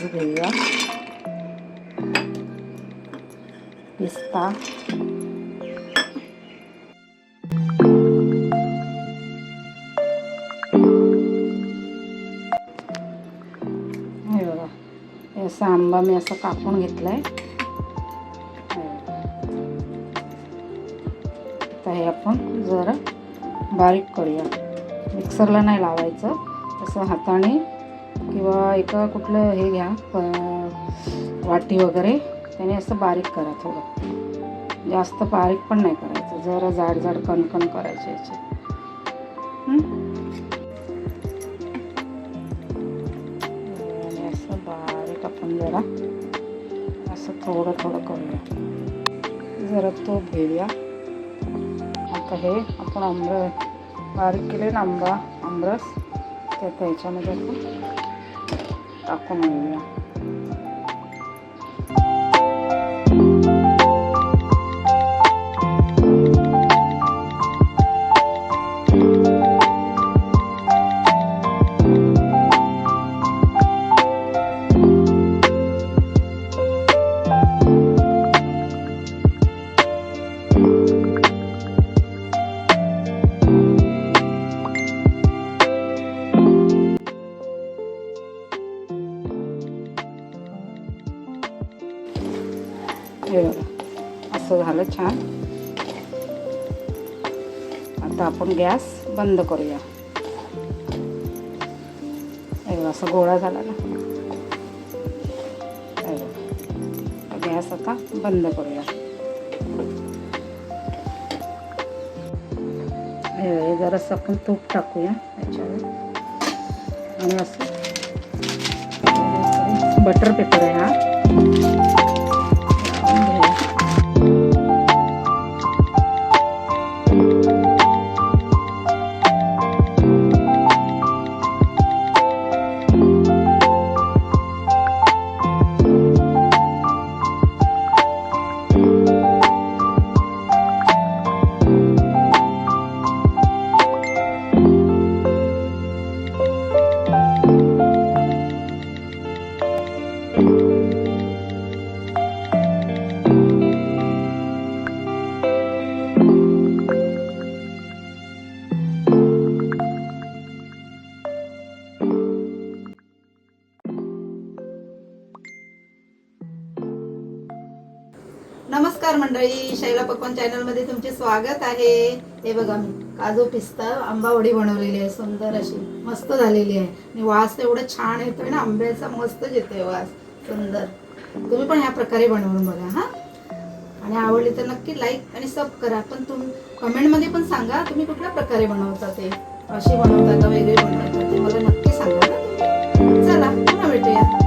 काजू घेऊया, पिस्ता, हे बघा हे असा आंबा मी असं कापून घेतलाय. तर हे आपण जरा बारीक करूया, मिक्सरला नाही लावायचं, असं हाताने किंवा एका कुठलं हे घ्या वाटी वगैरे, त्याने असं बारीक करा. थोडं जास्त बारीक पण नाही करायचं, जरा जाड जाड कणकण करायचे याचे. आणि असं बारीक आपण जरा असं थोडं थोडं करूया. जरा तूप घेऊया. आता हे आपण बारीक केले ना आमरस, ते त्याच्यामध्ये आपण टाकून घेऊया. हे बघा असं झालं छान. आता आपण गॅस बंद करूया. हे बघा असं गोळा झाला ना. हे बघा गॅस आता बंद करूया. हे जरासं आपण तूप टाकूया त्याच्यावर आणि असं बटर पेपर आहे हा. नमस्कार मंडळी, शैला पकवान चॅनलमध्ये तुमचे स्वागत आहे. हे बघा मी काजू पिस्ता आंबावडी बनवलेली आहे, सुंदर अशी मस्त झालेली आहे. आणि वास एवढं छान येतोय ना आंब्याचा, मस्तच येतोय वास सुंदर. तुम्ही पण ह्या प्रकारे बनवून बघा हा. आणि आवडली तर नक्की लाईक आणि सब करा. पण तुम्ही कमेंटमध्ये पण सांगा तुम्ही कुठल्या प्रकारे बनवता, ते अशी बनवता का वेगळी बनवता ते मला नक्की सांगा ना तुम्ही. चला पुन्हा भेटूया.